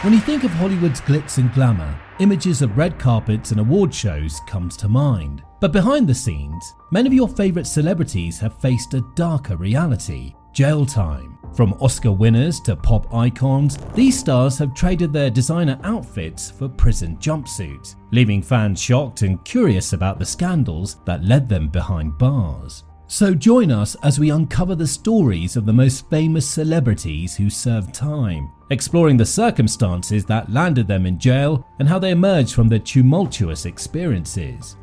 When you think of Hollywood's glitz and glamour, images of red carpets and award shows comes to mind. But behind the scenes, many of your favourite celebrities have faced a darker reality: jail time. From Oscar winners to pop icons, these stars have traded their designer outfits for prison jumpsuits, leaving fans shocked and curious about the scandals that led them behind bars. So join us as we uncover the stories of the most famous celebrities who served time, exploring the circumstances that landed them in jail and how they emerged from their tumultuous experiences.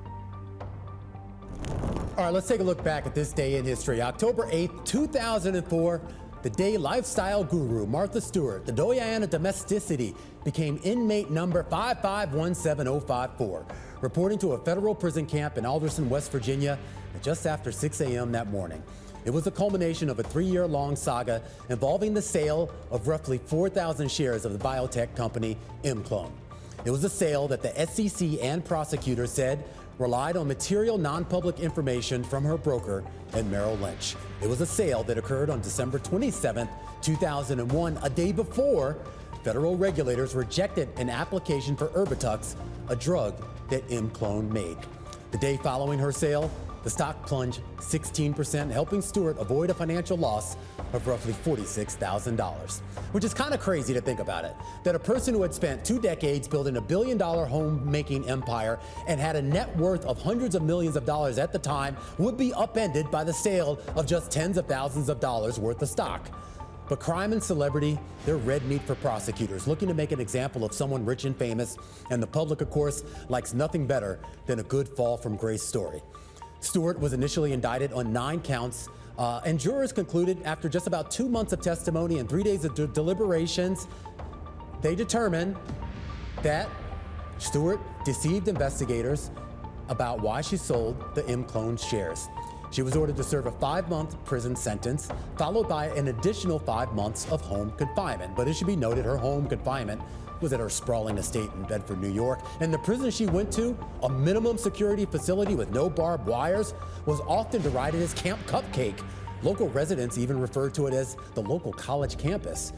All right, let's take a look back at this day in history. October 8th, 2004, the day lifestyle guru Martha Stewart, the doyen of domesticity, became inmate number 5517054, reporting to a federal prison camp in Alderson, West Virginia, just after 6 a.m. that morning. It was the culmination of a 3-year-long saga involving the sale of roughly 4,000 shares of the biotech company ImClone. It was a sale that the SEC and prosecutors said relied on material non-public information from her broker at Merrill Lynch. It was a sale that occurred on December 27, 2001, a day before federal regulators rejected an application for Erbitux, a drug that ImClone made. The day following her sale, the stock plunged 16%, helping Stewart avoid a financial loss of roughly $46,000, which is kind of crazy to think about it, that a person who had spent 2 decades building a billion-dollar home-making empire and had a net worth of hundreds of millions of dollars at the time would be upended by the sale of just tens of thousands of dollars worth of stock. But crime and celebrity, they're red meat for prosecutors, looking to make an example of someone rich and famous, and the public, of course, likes nothing better than a good fall from grace story. Stewart was initially indicted on 9 counts, and jurors concluded after just about 2 months of testimony and 3 days of deliberations, they determined that Stewart deceived investigators about why she sold the ImClone shares. She was ordered to serve a 5-month prison sentence, followed by an additional 5 months of home confinement. But it should be noted, her home confinement was at her sprawling estate in Bedford, New York. And the prison she went to, a minimum security facility with no barbed wires, was often derided as Camp Cupcake. Local residents even referred to it as the local college campus.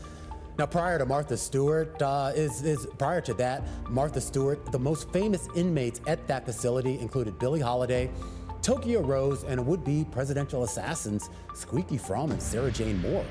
Now, prior to Martha Stewart, Martha Stewart, the most famous inmates at that facility included Billie Holiday, Tokyo Rose, and would-be presidential assassins Squeaky Fromm and Sarah Jane Moore.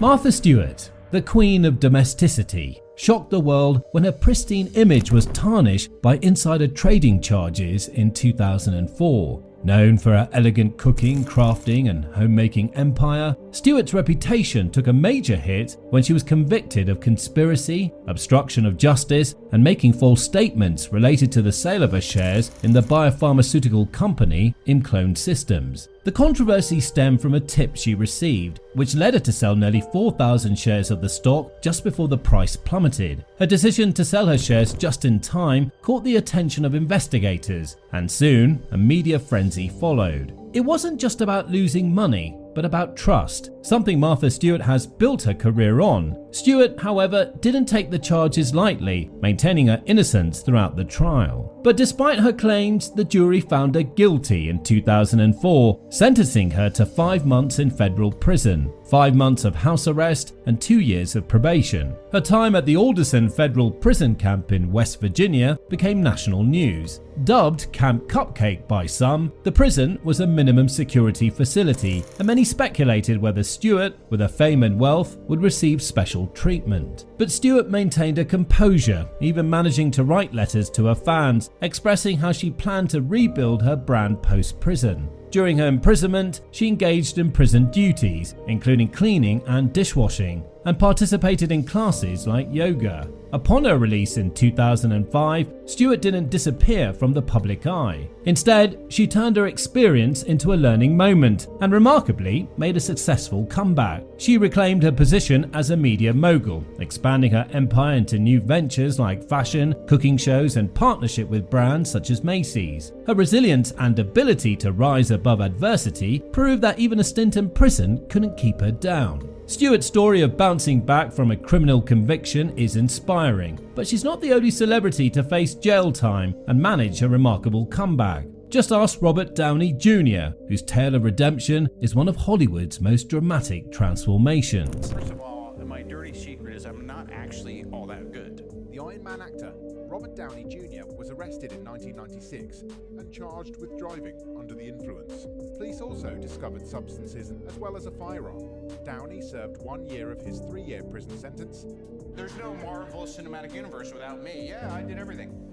Martha Stewart, the queen of domesticity, shocked the world when her pristine image was tarnished by insider trading charges in 2004. Known for her elegant cooking, crafting, and homemaking empire, Stewart's reputation took a major hit when she was convicted of conspiracy, obstruction of justice, and making false statements related to the sale of her shares in the biopharmaceutical company ImClone Systems. The controversy stemmed from a tip she received, which led her to sell nearly 4,000 shares of the stock just before the price plummeted. Her decision to sell her shares just in time caught the attention of investigators, and soon a media frenzy followed. It wasn't just about losing money, but about trust, something Martha Stewart has built her career on. Stewart, however, didn't take the charges lightly, maintaining her innocence throughout the trial. But despite her claims, the jury found her guilty in 2004, sentencing her to 5 months in federal prison, 5 months of house arrest, and 2 years of probation. Her time at the Alderson Federal Prison Camp in West Virginia became national news. Dubbed Camp Cupcake by some, the prison was a minimum security facility, and many speculated whether Stewart, with her fame and wealth, would receive special treatment. But Stewart maintained her composure, even managing to write letters to her fans, expressing how she planned to rebuild her brand post-prison. During her imprisonment, she engaged in prison duties, including cleaning and dishwashing, and participated in classes like yoga. Upon her release in 2005, Stewart didn't disappear from the public eye. Instead, she turned her experience into a learning moment and remarkably made a successful comeback. She reclaimed her position as a media mogul, expanding her empire into new ventures like fashion, cooking shows, and partnership with brands such as Macy's. Her resilience and ability to rise above adversity proved that even a stint in prison couldn't keep her down. Stewart's story of bouncing back from a criminal conviction is inspiring, but she's not the only celebrity to face jail time and manage a remarkable comeback. Just ask Robert Downey Jr., whose tale of redemption is one of Hollywood's most dramatic transformations. First of all, my dirty secret is I'm not actually all that good. The Iron Man actor, Robert Downey Jr. was arrested in 1996 and charged with driving under the influence. Police also discovered substances as well as a firearm. Downey served 1 year of his 3-year prison sentence. There's no Marvel Cinematic Universe without me. Yeah, I did everything.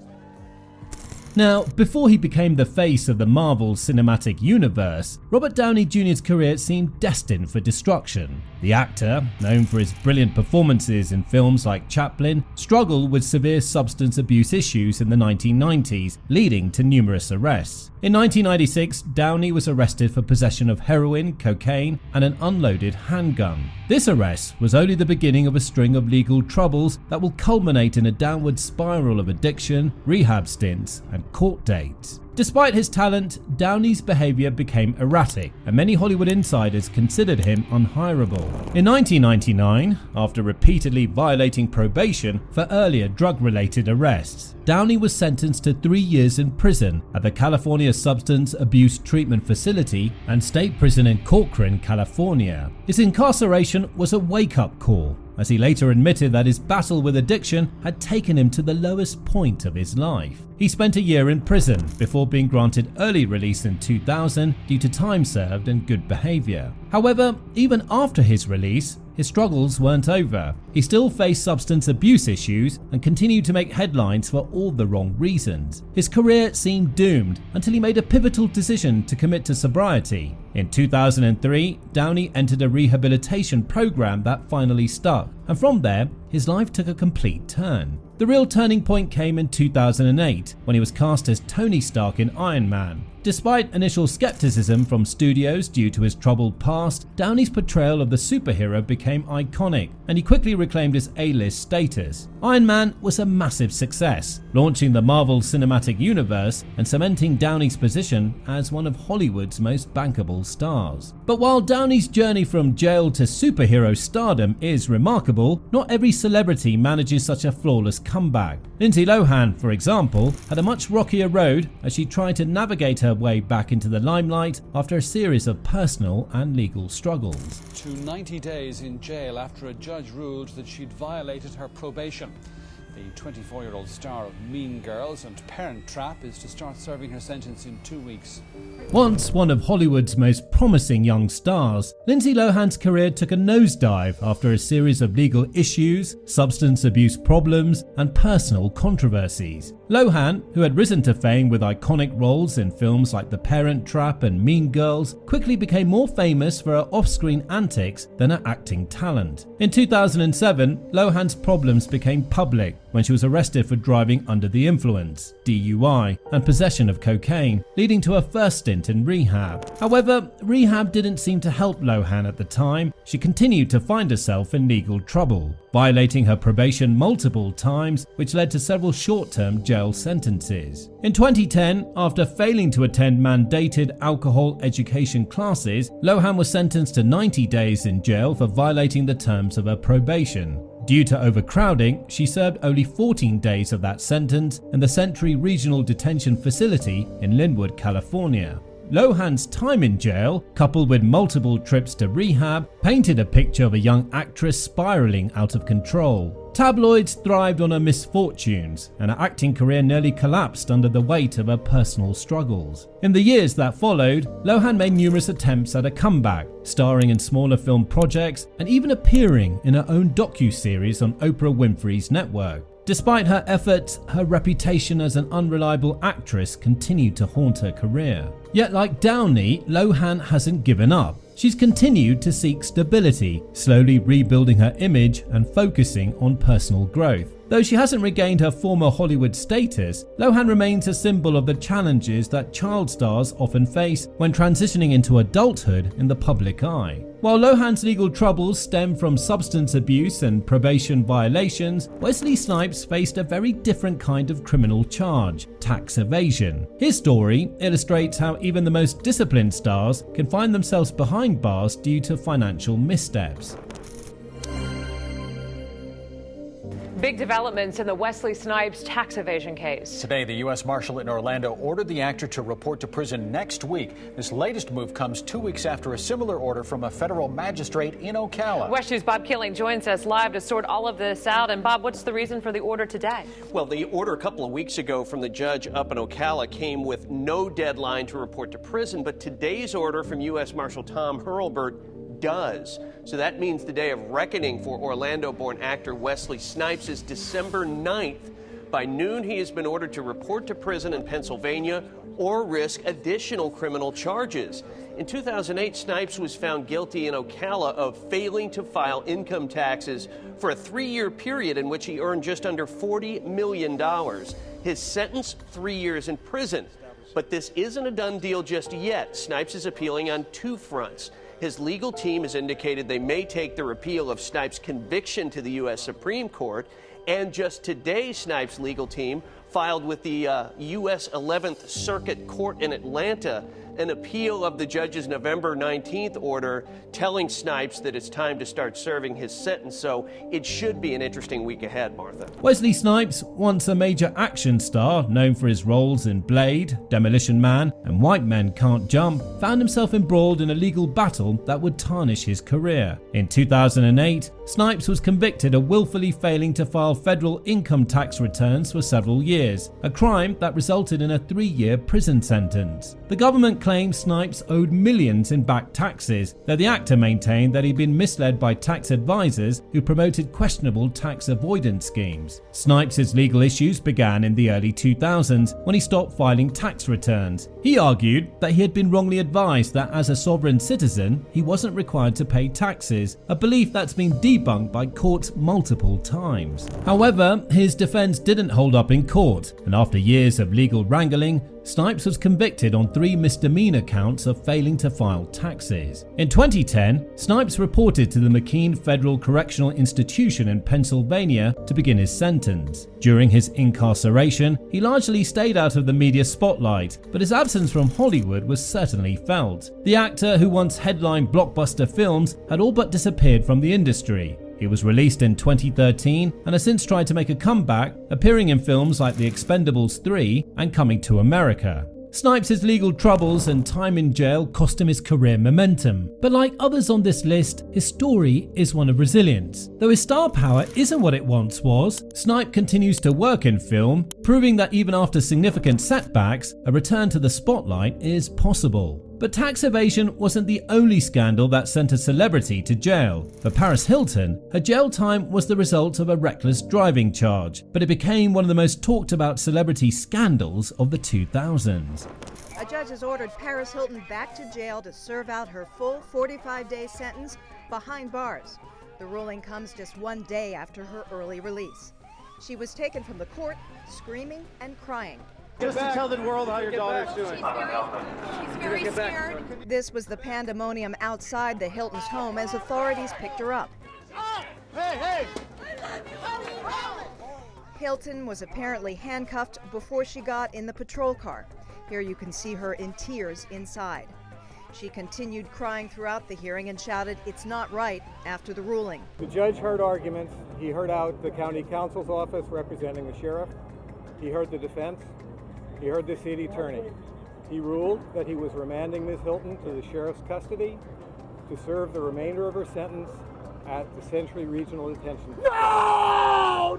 Now, before he became the face of the Marvel Cinematic Universe, Robert Downey Jr.'s career seemed destined for destruction. The actor, known for his brilliant performances in films like Chaplin, struggled with severe substance abuse issues in the 1990s, leading to numerous arrests. In 1996, Downey was arrested for possession of heroin, cocaine, and an unloaded handgun. This arrest was only the beginning of a string of legal troubles that will culminate in a downward spiral of addiction, rehab stints, and court dates. Despite his talent, Downey's behavior became erratic, and many Hollywood insiders considered him unhireable. In 1999, after repeatedly violating probation for earlier drug-related arrests, Downey was sentenced to 3 years in prison at the California Substance Abuse Treatment Facility and State Prison in Courtroom, California. His incarceration was a wake-up call, as he later admitted that his battle with addiction had taken him to the lowest point of his life. He spent a year in prison before being granted early release in 2000 due to time served and good behavior. However, even after his release, his struggles weren't over. He still faced substance abuse issues and continued to make headlines for all the wrong reasons. His career seemed doomed until he made a pivotal decision to commit to sobriety. In 2003, Downey entered a rehabilitation program that finally stuck, and from there, his life took a complete turn. The real turning point came in 2008 when he was cast as Tony Stark in Iron Man. Despite initial skepticism from studios due to his troubled past, Downey's portrayal of the superhero became iconic, and he quickly reclaimed his A-list status. Iron Man was a massive success, launching the Marvel Cinematic Universe and cementing Downey's position as one of Hollywood's most bankable stars. But while Downey's journey from jail to superhero stardom is remarkable, not every celebrity manages such a flawless comeback. Lindsay Lohan, for example, had a much rockier road as she tried to navigate her way back into the limelight after a series of personal and legal struggles. To 90 days in jail after a judge ruled that she'd violated her probation. The 24-year-old star of Mean Girls and Parent Trap is to start serving her sentence in 2 weeks. Once one of Hollywood's most promising young stars, Lindsay Lohan's career took a nosedive after a series of legal issues, substance abuse problems, and personal controversies. Lohan, who had risen to fame with iconic roles in films like The Parent Trap and Mean Girls, quickly became more famous for her off-screen antics than her acting talent. In 2007, Lohan's problems became public when she was arrested for driving under the influence, DUI, and possession of cocaine, leading to her first stint in rehab. However, rehab didn't seem to help Lohan at the time. She continued to find herself in legal trouble, violating her probation multiple times, which led to several short-term jail sentences. In 2010, after failing to attend mandated alcohol education classes, Lohan was sentenced to 90 days in jail for violating the terms of her probation. Due to overcrowding, she served only 14 days of that sentence in the Century Regional Detention Facility in Linwood, California. Lohan's time in jail, coupled with multiple trips to rehab, painted a picture of a young actress spiraling out of control. Tabloids thrived on her misfortunes, and her acting career nearly collapsed under the weight of her personal struggles. In the years that followed, Lohan made numerous attempts at a comeback, starring in smaller film projects and even appearing in her own docu-series on Oprah Winfrey's network. Despite her efforts, her reputation as an unreliable actress continued to haunt her career. Yet like Downey, Lohan hasn't given up. She's continued to seek stability, slowly rebuilding her image and focusing on personal growth. Though she hasn't regained her former Hollywood status, Lohan remains a symbol of the challenges that child stars often face when transitioning into adulthood in the public eye. While Lohan's legal troubles stem from substance abuse and probation violations, Wesley Snipes faced a very different kind of criminal charge: tax evasion. His story illustrates how even the most disciplined stars can find themselves behind bars due to financial missteps. Big developments in the Wesley Snipes tax evasion case. Today, the U.S. Marshal in Orlando ordered the actor to report to prison next week. This latest move comes 2 weeks after a similar order from a federal magistrate in Ocala. West News' Bob Killing joins us live to sort all of this out. And Bob, what's the reason for the order today? Well, the order a couple of weeks ago from the judge up in Ocala came with no deadline to report to prison, but today's order from U.S. Marshal Tom Hurlburt does. So that means the day of reckoning for Orlando-born actor Wesley Snipes is December 9th. By noon, he has been ordered to report to prison in Pennsylvania or risk additional criminal charges. In 2008, Snipes was found guilty in Ocala of failing to file income taxes for a 3-year period in which he earned just under $40 million. His sentence, 3 years in prison. But this isn't a done deal just yet. Snipes is appealing on 2 fronts. His legal team has indicated they may take the repeal of Snipes' conviction to the U.S. Supreme Court. And just today, Snipes' legal team filed with the U.S. 11th Circuit Court in Atlanta an appeal of the judge's November 19th order telling Snipes that it's time to start serving his sentence. So it should be an interesting week ahead, Martha. Wesley Snipes, once a major action star known for his roles in Blade, Demolition Man, and White Men Can't Jump, found himself embroiled in a legal battle that would tarnish his career. In 2008, Snipes was convicted of willfully failing to file federal income tax returns for several years, a crime that resulted in a 3-year prison sentence. The government claimed Snipes owed millions in back taxes, though the actor maintained that he'd been misled by tax advisors who promoted questionable tax avoidance schemes. Snipes' legal issues began in the early 2000s when he stopped filing tax returns. He argued that he had been wrongly advised that as a sovereign citizen, he wasn't required to pay taxes, a belief that's been debunked by courts multiple times. However, his defense didn't hold up in court, and after years of legal wrangling, Snipes was convicted on 3 misdemeanor counts of failing to file taxes. In 2010, Snipes reported to the McKean Federal Correctional Institution in Pennsylvania to begin his sentence. During his incarceration, he largely stayed out of the media spotlight, but his absence from Hollywood was certainly felt. The actor, who once headlined blockbuster films, had all but disappeared from the industry. He was released in 2013 and has since tried to make a comeback, appearing in films like The Expendables 3 and Coming to America. Snipes' legal troubles and time in jail cost him his career momentum, but like others on this list, his story is one of resilience. Though his star power isn't what it once was, Snipes continues to work in film, proving that even after significant setbacks, a return to the spotlight is possible. But tax evasion wasn't the only scandal that sent a celebrity to jail. For Paris Hilton, her jail time was the result of a reckless driving charge, but it became one of the most talked about celebrity scandals of the 2000s. A judge has ordered Paris Hilton back to jail to serve out her full 45-day sentence behind bars. The ruling comes just 1 day after her early release. She was taken from the court, screaming and crying. Just to tell the world how your daughter's doing. She's very scared. This was the pandemonium outside the Hilton's home as authorities picked her up. Oh, hey! Hilton was apparently handcuffed before she got in the patrol car. Here you can see her in tears inside. She continued crying throughout the hearing and shouted, "It's not right," after the ruling. The judge heard arguments. He heard out the county counsel's office representing the sheriff. He heard the defense. He heard the city attorney. He ruled that he was remanding Ms. Hilton to the sheriff's custody to serve the remainder of her sentence at the Century Regional Detention. No!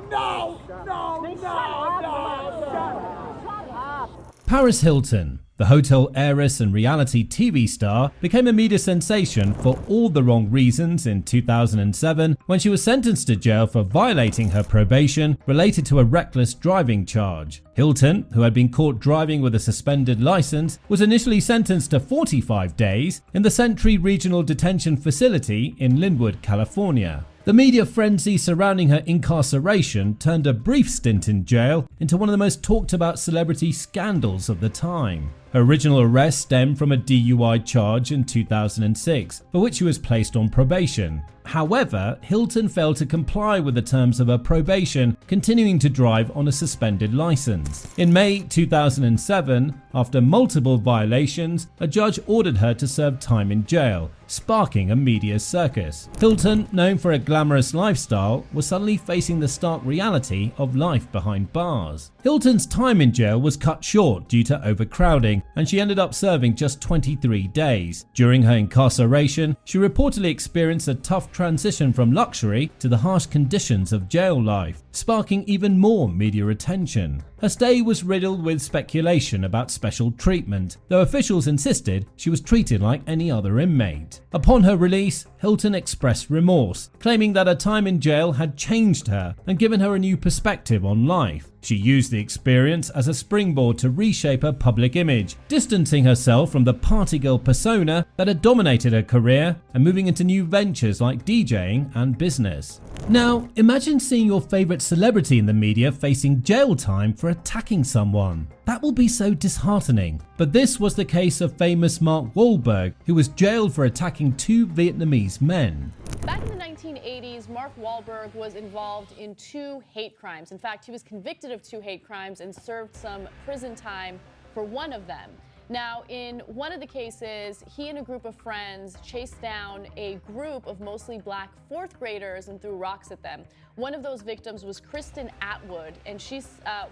Paris Hilton, the hotel heiress and reality TV star, became a media sensation for all the wrong reasons in 2007 when she was sentenced to jail for violating her probation related to a reckless driving charge. Hilton, who had been caught driving with a suspended license, was initially sentenced to 45 days in the Century Regional Detention Facility in Linwood, California. The media frenzy surrounding her incarceration turned a brief stint in jail into one of the most talked about celebrity scandals of the time. Her original arrest stemmed from a DUI charge in 2006, for which she was placed on probation. However, Hilton failed to comply with the terms of her probation, continuing to drive on a suspended license. In May 2007, after multiple violations, a judge ordered her to serve time in jail, sparking a media circus. Hilton, known for a glamorous lifestyle, was suddenly facing the stark reality of life behind bars. Hilton's time in jail was cut short due to overcrowding, and she ended up serving just 23 days. During her incarceration, she reportedly experienced a tough transition from luxury to the harsh conditions of jail life, sparking even more media attention. Her stay was riddled with speculation about special treatment, though officials insisted she was treated like any other inmate. Upon her release, Hilton expressed remorse, claiming that her time in jail had changed her and given her a new perspective on life. She used the experience as a springboard to reshape her public image, distancing herself from the party girl persona that had dominated her career and moving into new ventures like DJing and business. Now, imagine seeing your favorite celebrity in the media facing jail time for attacking someone. That will be so disheartening. But this was the case of famous Mark Wahlberg, who was jailed for attacking 2 Vietnamese men. Back in the 1980s, Mark Wahlberg was involved in 2 hate crimes. In fact, he was convicted of 2 hate crimes and served some prison time for one of them. Now, in one of the cases, he and a group of friends chased down a group of mostly black 4th graders and threw rocks at them. One of those victims was Kristen Atwood, and she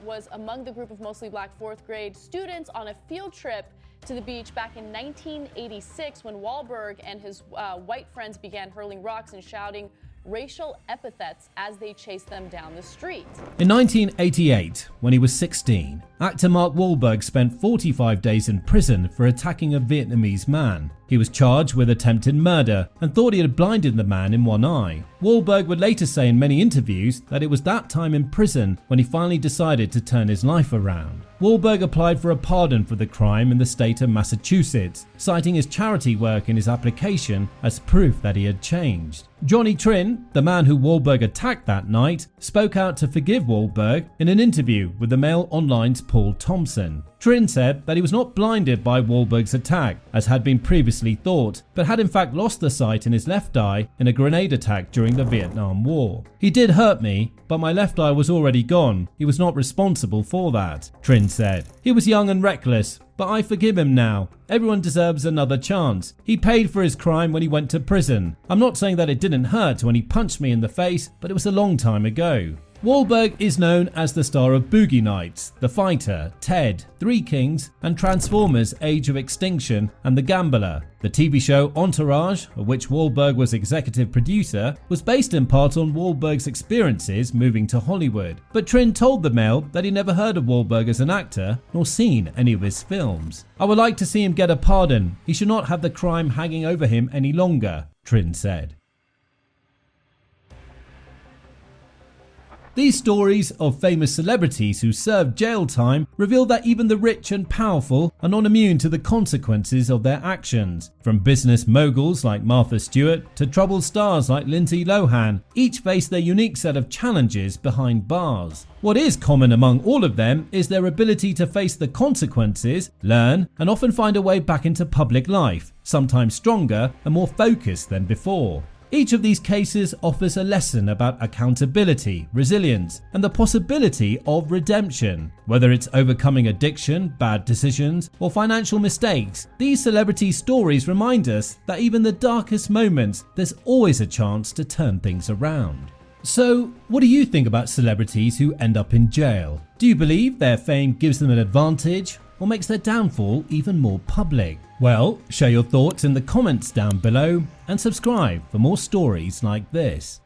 was among the group of mostly black 4th grade students on a field trip to the beach back in 1986 when Wahlberg and his white friends began hurling rocks and shouting racial epithets as they chased them down the street. In 1988, when he was 16, actor Mark Wahlberg spent 45 days in prison for attacking a Vietnamese man. He was charged with attempted murder and thought he had blinded the man in one eye. Wahlberg would later say in many interviews that it was that time in prison when he finally decided to turn his life around. Wahlberg applied for a pardon for the crime in the state of Massachusetts, citing his charity work in his application as proof that he had changed. Johnny Trin, the man who Wahlberg attacked that night, spoke out to forgive Wahlberg in an interview with the Mail Online's Paul Thompson. Trin said that he was not blinded by Wahlberg's attack, as had been previously thought, but had in fact lost the sight in his left eye in a grenade attack during the Vietnam War. He did hurt me, but my left eye was already gone. He was not responsible for that, Trin said. He was young and reckless, but I forgive him now. Everyone deserves another chance. He paid for his crime when he went to prison. I'm not saying that it didn't hurt when he punched me in the face, but it was a long time ago. Wahlberg is known as the star of Boogie Nights, The Fighter, Ted, Three Kings, and Transformers: Age of Extinction and The Gambler. The TV show Entourage, of which Wahlberg was executive producer, was based in part on Wahlberg's experiences moving to Hollywood. But Trin told the Mail that he never heard of Wahlberg as an actor nor seen any of his films. I would like to see him get a pardon. He should not have the crime hanging over him any longer, Trin said. These stories of famous celebrities who served jail time reveal that even the rich and powerful are not immune to the consequences of their actions. From business moguls like Martha Stewart to troubled stars like Lindsay Lohan, each face their unique set of challenges behind bars. What is common among all of them is their ability to face the consequences, learn, and often find a way back into public life, sometimes stronger and more focused than before. Each of these cases offers a lesson about accountability, resilience, and the possibility of redemption. Whether it's overcoming addiction, bad decisions, or financial mistakes, these celebrity stories remind us that even in the darkest moments, there's always a chance to turn things around. So, what do you think about celebrities who end up in jail? Do you believe their fame gives them an advantage or makes their downfall even more public? Well, share your thoughts in the comments down below and subscribe for more stories like this.